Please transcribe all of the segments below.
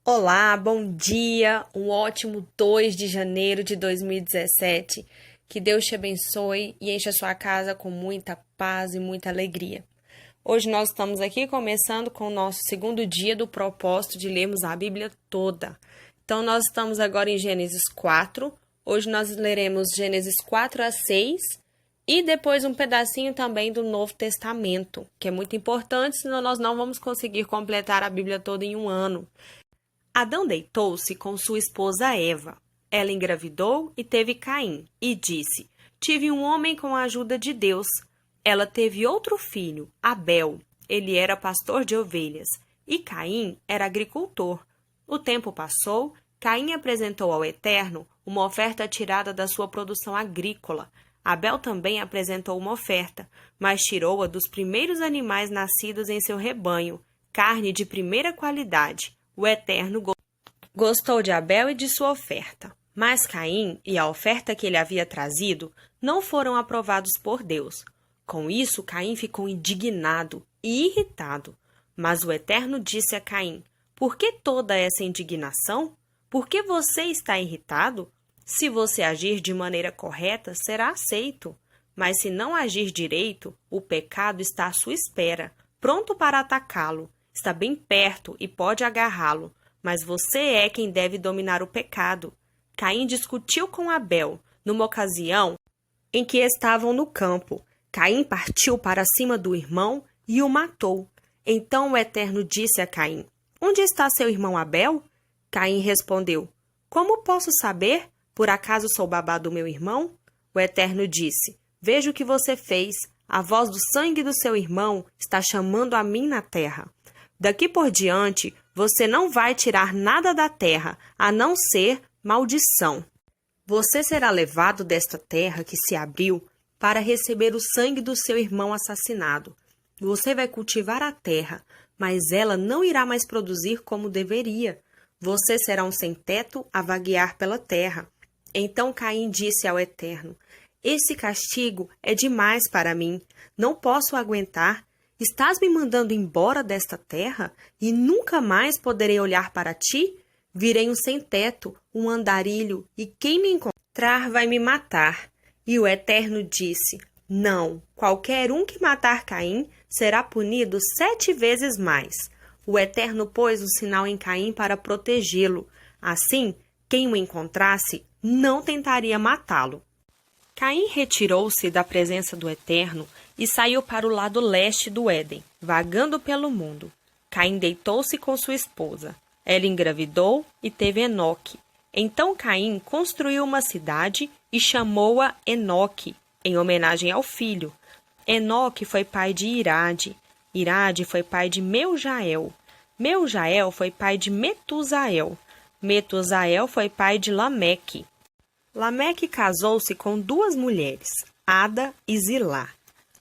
Olá, bom dia, um ótimo 2 de janeiro de 2017. Que Deus te abençoe e encha a sua casa com muita paz e muita alegria. Hoje nós estamos aqui começando com o nosso segundo dia do propósito de lermos a Bíblia toda. Então nós estamos agora em Gênesis 4. Hoje nós leremos Gênesis 4 a 6 e depois um pedacinho também do Novo Testamento, que é muito importante, senão nós não vamos conseguir completar a Bíblia toda em um ano. Adão deitou-se com sua esposa Eva. Ela engravidou e teve Caim, e disse: Tive um homem com a ajuda de Deus. Ela teve outro filho, Abel. Ele era pastor de ovelhas, e Caim era agricultor. O tempo passou, Caim apresentou ao Eterno uma oferta tirada da sua produção agrícola. Abel também apresentou uma oferta, mas tirou-a dos primeiros animais nascidos em seu rebanho, carne de primeira qualidade. O Eterno gostou de Abel e de sua oferta, mas Caim e a oferta que ele havia trazido não foram aprovados por Deus. Com isso, Caim ficou indignado e irritado. Mas o Eterno disse a Caim: Por que toda essa indignação? Por que você está irritado? Se você agir de maneira correta, será aceito. Mas se não agir direito, o pecado está à sua espera, pronto para atacá-lo. Está bem perto e pode agarrá-lo, mas você é quem deve dominar o pecado. Caim discutiu com Abel, numa ocasião em que estavam no campo. Caim partiu para cima do irmão e o matou. Então o Eterno disse a Caim: Onde está seu irmão Abel? Caim respondeu: Como posso saber? Por acaso sou babá do meu irmão? O Eterno disse: Veja o que você fez. A voz do sangue do seu irmão está chamando a mim na terra. Daqui por diante, você não vai tirar nada da terra, a não ser maldição. Você será levado desta terra que se abriu para receber o sangue do seu irmão assassinado. Você vai cultivar a terra, mas ela não irá mais produzir como deveria. Você será um sem-teto a vaguear pela terra. Então Caim disse ao Eterno: Esse castigo é demais para mim. Não posso aguentar. Estás me mandando embora desta terra e nunca mais poderei olhar para ti? Virei um sem-teto, um andarilho, e quem me encontrar vai me matar. E o Eterno disse: Não, qualquer um que matar Caim será punido 7 vezes mais. O Eterno pôs um sinal em Caim para protegê-lo. Assim, quem o encontrasse não tentaria matá-lo. Caim retirou-se da presença do Eterno e saiu para o lado leste do Éden, vagando pelo mundo. Caim deitou-se com sua esposa. Ela engravidou e teve Enoque. Então Caim construiu uma cidade e chamou-a Enoque, em homenagem ao filho. Enoque foi pai de Irade. Irade foi pai de Meujael. Meujael foi pai de Metusael. Metusael foi pai de Lameque. Lameque casou-se com 2 mulheres, Ada e Zilá.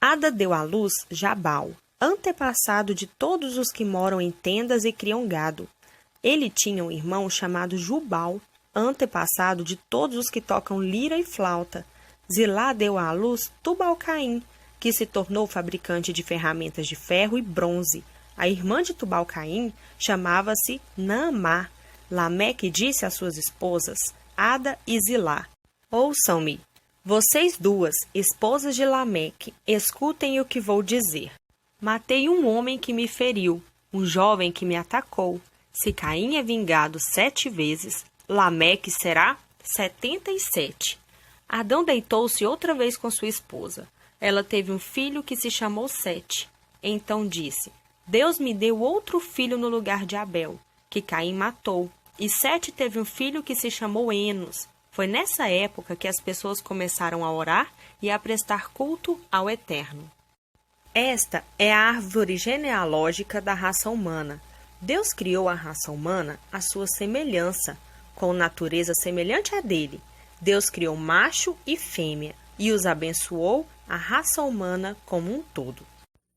Ada deu à luz Jabal, antepassado de todos os que moram em tendas e criam gado. Ele tinha um irmão chamado Jubal, antepassado de todos os que tocam lira e flauta. Zilá deu à luz Tubal-Caim, que se tornou fabricante de ferramentas de ferro e bronze. A irmã de Tubal-Caim chamava-se Naamá. Lameque disse às suas esposas, Ada e Zilá: Ouçam-me, vocês 2, esposas de Lameque, escutem o que vou dizer. Matei um homem que me feriu, um jovem que me atacou. Se Caim é vingado 7 vezes, Lameque será 77. Adão deitou-se outra vez com sua esposa. Ela teve um filho que se chamou Sete. Então disse: Deus me deu outro filho no lugar de Abel, que Caim matou. E Sete teve um filho que se chamou Enos. Foi nessa época que as pessoas começaram a orar e a prestar culto ao Eterno. Esta é a árvore genealógica da raça humana. Deus criou a raça humana à sua semelhança, com natureza semelhante à dele. Deus criou macho e fêmea e os abençoou, a raça humana como um todo.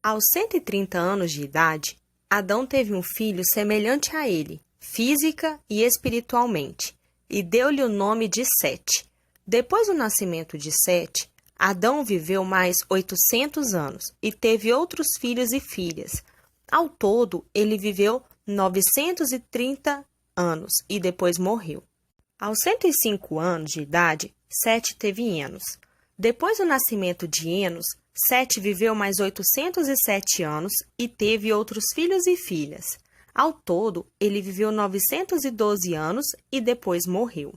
Aos 130 anos de idade, Adão teve um filho semelhante a ele, física e espiritualmente, e deu-lhe o nome de Sete. Depois do nascimento de Sete, Adão viveu mais 800 anos e teve outros filhos e filhas. Ao todo, ele viveu 930 anos e depois morreu. Aos 105 anos de idade, Sete teve Enos. Depois do nascimento de Enos, Sete viveu mais 807 anos e teve outros filhos e filhas. Ao todo, ele viveu 912 anos e depois morreu.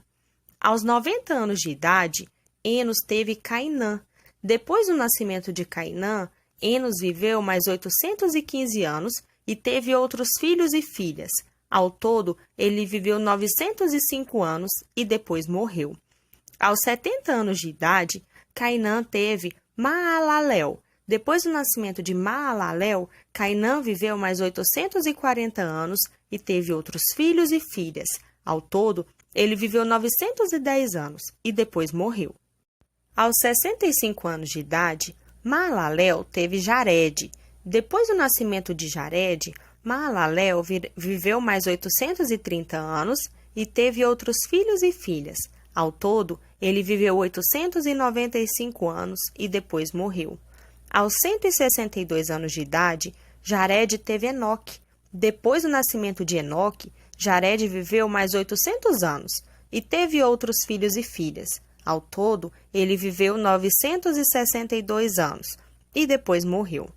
Aos 90 anos de idade, Enos teve Cainã. Depois do nascimento de Cainã, Enos viveu mais 815 anos e teve outros filhos e filhas. Ao todo, ele viveu 905 anos e depois morreu. Aos 70 anos de idade, Cainã teve Maalalel. Depois do nascimento de Maalalel, Cainã viveu mais 840 anos e teve outros filhos e filhas. Ao todo, ele viveu 910 anos e depois morreu. Aos 65 anos de idade, Maalalel teve Jared. Depois do nascimento de Jared, Maalalel viveu mais 830 anos e teve outros filhos e filhas. Ao todo, ele viveu 895 anos e depois morreu. Aos 162 anos de idade, Jared teve Enoque. Depois do nascimento de Enoque, Jared viveu mais 800 anos e teve outros filhos e filhas. Ao todo, ele viveu 962 anos e depois morreu.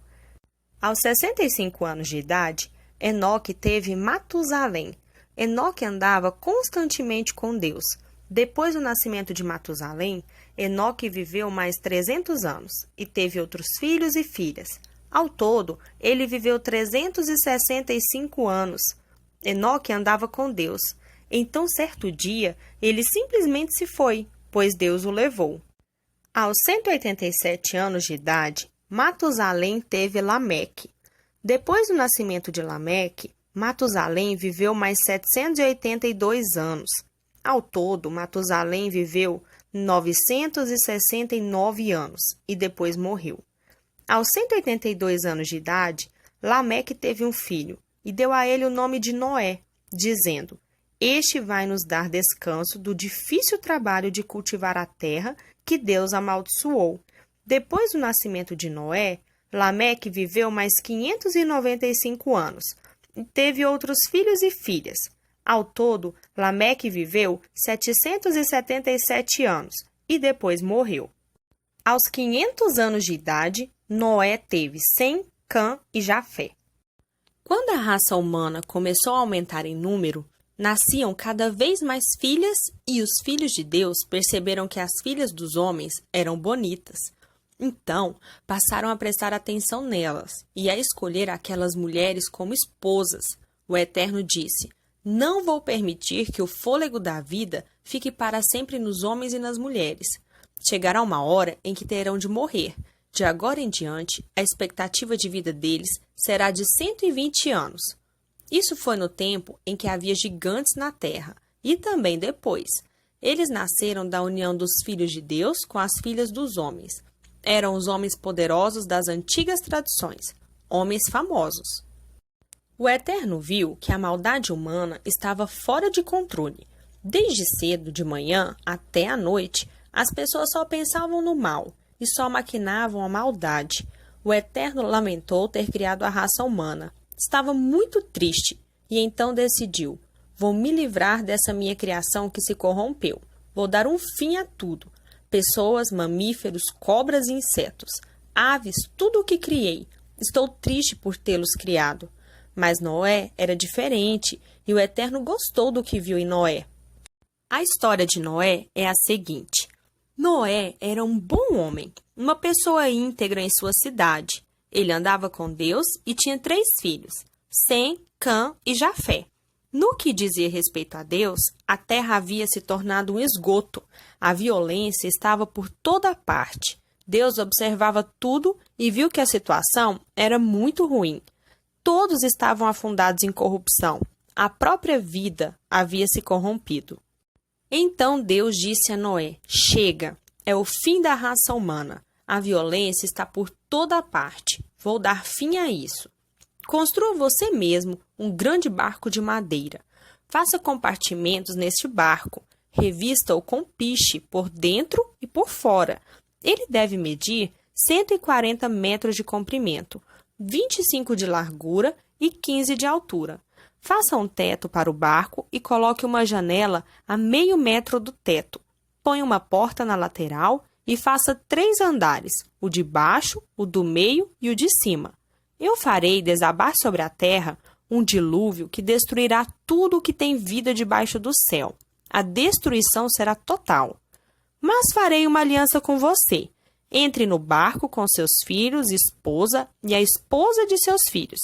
Aos 65 anos de idade, Enoque teve Matusalém. Enoque andava constantemente com Deus. Depois do nascimento de Matusalém, Enoque viveu mais 300 anos e teve outros filhos e filhas. Ao todo, ele viveu 365 anos. Enoque andava com Deus. Então, certo dia, ele simplesmente se foi, pois Deus o levou. Aos 187 anos de idade, Matusalém teve Lameque. Depois do nascimento de Lameque, Matusalém viveu mais 782 anos. Ao todo, Matusalém viveu 969 anos e depois morreu. Aos 182 anos de idade, Lameque teve um filho e deu a ele o nome de Noé, dizendo: "Este vai nos dar descanso do difícil trabalho de cultivar a terra que Deus amaldiçoou." Depois do nascimento de Noé, Lameque viveu mais 595 anos e teve outros filhos e filhas. Ao todo, Lameque viveu 777 anos e depois morreu. Aos 500 anos de idade, Noé teve Sem, Cã e Jafé. Quando a raça humana começou a aumentar em número, nasciam cada vez mais filhas e os filhos de Deus perceberam que as filhas dos homens eram bonitas. Então, passaram a prestar atenção nelas e a escolher aquelas mulheres como esposas. O Eterno disse: "Não vou permitir que o fôlego da vida fique para sempre nos homens e nas mulheres. Chegará uma hora em que terão de morrer. De agora em diante, a expectativa de vida deles será de 120 anos." Isso foi no tempo em que havia gigantes na terra, e também depois. Eles nasceram da união dos filhos de Deus com as filhas dos homens. Eram os homens poderosos das antigas tradições, homens famosos. O Eterno viu que a maldade humana estava fora de controle. Desde cedo, de manhã até à noite, as pessoas só pensavam no mal e só maquinavam a maldade. O Eterno lamentou ter criado a raça humana. Estava muito triste e então decidiu: "Vou me livrar dessa minha criação que se corrompeu. Vou dar um fim a tudo. Pessoas, mamíferos, cobras e insetos, aves, tudo o que criei. Estou triste por tê-los criado." Mas Noé era diferente e o Eterno gostou do que viu em Noé. A história de Noé é a seguinte: Noé era um bom homem, uma pessoa íntegra em sua cidade. Ele andava com Deus e tinha 3 filhos, Sem, Cã e Jafé. No que dizia respeito a Deus, a terra havia se tornado um esgoto. A violência estava por toda parte. Deus observava tudo e viu que a situação era muito ruim. Todos estavam afundados em corrupção. A própria vida havia se corrompido. Então Deus disse a Noé: "Chega, é o fim da raça humana. A violência está por toda parte. Vou dar fim a isso. Construa você mesmo um grande barco de madeira. Faça compartimentos neste barco. Revista-o com piche por dentro e por fora. Ele deve medir 140 metros de comprimento, 25 de largura e 15 de altura. Faça um teto para o barco e coloque uma janela a meio metro do teto. Põe uma porta na lateral e faça 3 andares, o de baixo, o do meio e o de cima. Eu farei desabar sobre a terra um dilúvio que destruirá tudo o que tem vida debaixo do céu. A destruição será total. Mas farei uma aliança com você. Entre no barco com seus filhos, esposa e a esposa de seus filhos.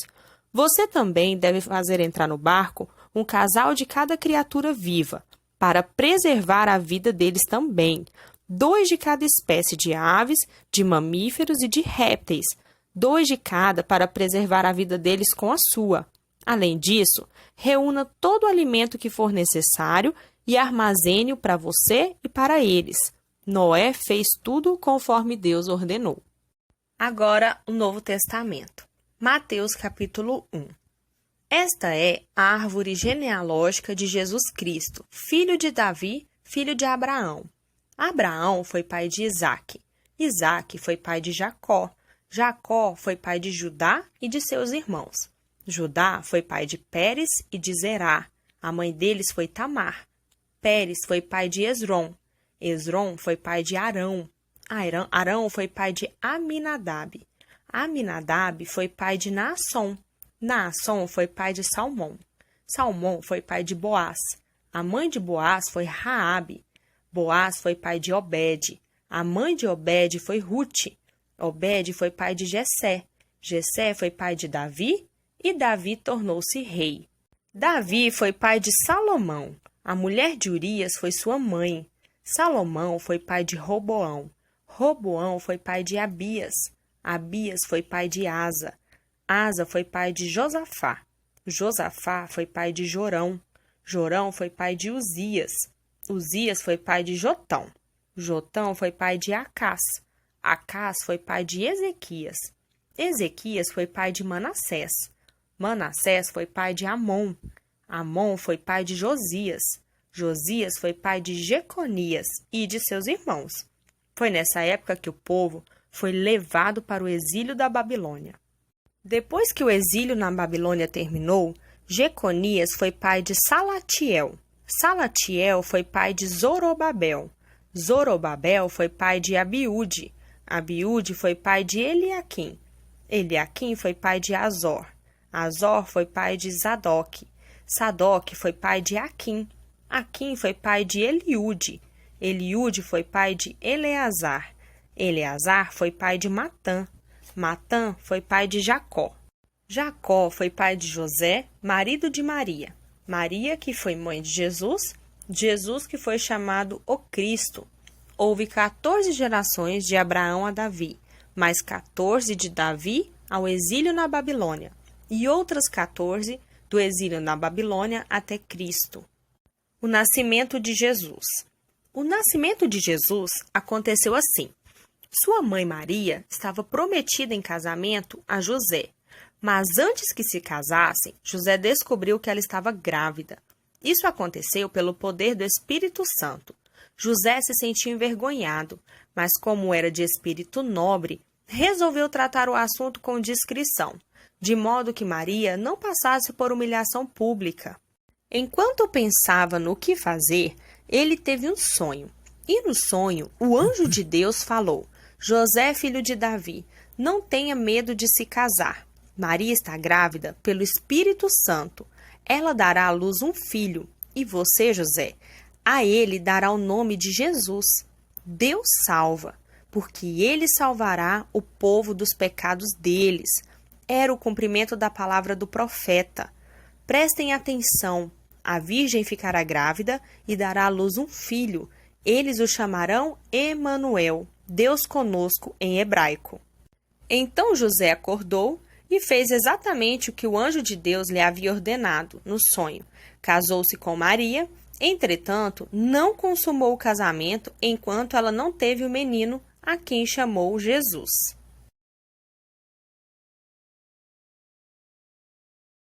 Você também deve fazer entrar no barco um casal de cada criatura viva, para preservar a vida deles também. 2 de cada espécie de aves, de mamíferos e de répteis. 2 de cada para preservar a vida deles com a sua. Além disso, reúna todo o alimento que for necessário e armazene-o para você e para eles. Noé fez tudo conforme Deus ordenou. Agora, o Novo Testamento. Mateus capítulo 1. Esta é a árvore genealógica de Jesus Cristo, filho de Davi, filho de Abraão. Abraão foi pai de Isaque. Isaque foi pai de Jacó. Jacó foi pai de Judá e de seus irmãos. Judá foi pai de Pérez e de Zerá. A mãe deles foi Tamar. Pérez foi pai de Esrom. Esrom foi pai de Arão. Arão foi pai de Aminadab. Aminadab foi pai de Naasson. Naasson foi pai de Salmão. Salmão foi pai de Boaz. A mãe de Boaz foi Raabe. Boaz foi pai de Obed. A mãe de Obed foi Rute. Obed foi pai de Jessé. Jessé foi pai de Davi e Davi tornou-se rei. Davi foi pai de Salomão. A mulher de Urias foi sua mãe. Salomão foi pai de Roboão. Roboão foi pai de Abias. Abias foi pai de Asa. Asa foi pai de Josafá. Josafá foi pai de Jorão. Jorão foi pai de Uzias. Uzias foi pai de Jotão. Jotão foi pai de Acás. Acás foi pai de Ezequias. Ezequias foi pai de Manassés. Manassés foi pai de Amon. Amon foi pai de Josias. Josias foi pai de Jeconias e de seus irmãos. Foi nessa época que o povo foi levado para o exílio da Babilônia. Depois que o exílio na Babilônia terminou, Jeconias foi pai de Salatiel. Salatiel foi pai de Zorobabel. Zorobabel foi pai de Abiúde. Abiúde foi pai de Eliaquim. Eliaquim foi pai de Azor. Azor foi pai de Zadoque. Sadoque foi pai de Aquim. Aquim foi pai de Eliúde. Eliúde foi pai de Eleazar. Eleazar foi pai de Matã. Matã foi pai de Jacó. Jacó foi pai de José, marido de Maria. Maria, que foi mãe de Jesus. Jesus, que foi chamado o Cristo. Houve 14 gerações de Abraão a Davi, mais 14 de Davi ao exílio na Babilônia, e outras 14 do exílio na Babilônia até Cristo. O nascimento de Jesus. O nascimento de Jesus aconteceu assim. Sua mãe Maria estava prometida em casamento a José, mas antes que se casassem, José descobriu que ela estava grávida. Isso aconteceu pelo poder do Espírito Santo. José se sentia envergonhado, mas como era de espírito nobre, resolveu tratar o assunto com discrição, de modo que Maria não passasse por humilhação pública. Enquanto pensava no que fazer, ele teve um sonho. E no sonho, o anjo de Deus falou: José, filho de Davi, não tenha medo de se casar. Maria está grávida pelo Espírito Santo. Ela dará à luz um filho, e você, José, a ele dará o nome de Jesus. Deus salva, porque ele salvará o povo dos pecados deles. Era o cumprimento da palavra do profeta. Prestem atenção, a virgem ficará grávida e dará à luz um filho. Eles o chamarão Emanuel, Deus conosco em hebraico. Então José acordou e fez exatamente o que o anjo de Deus lhe havia ordenado no sonho. Casou-se com Maria. Entretanto, não consumou o casamento enquanto ela não teve o menino, a quem chamou Jesus.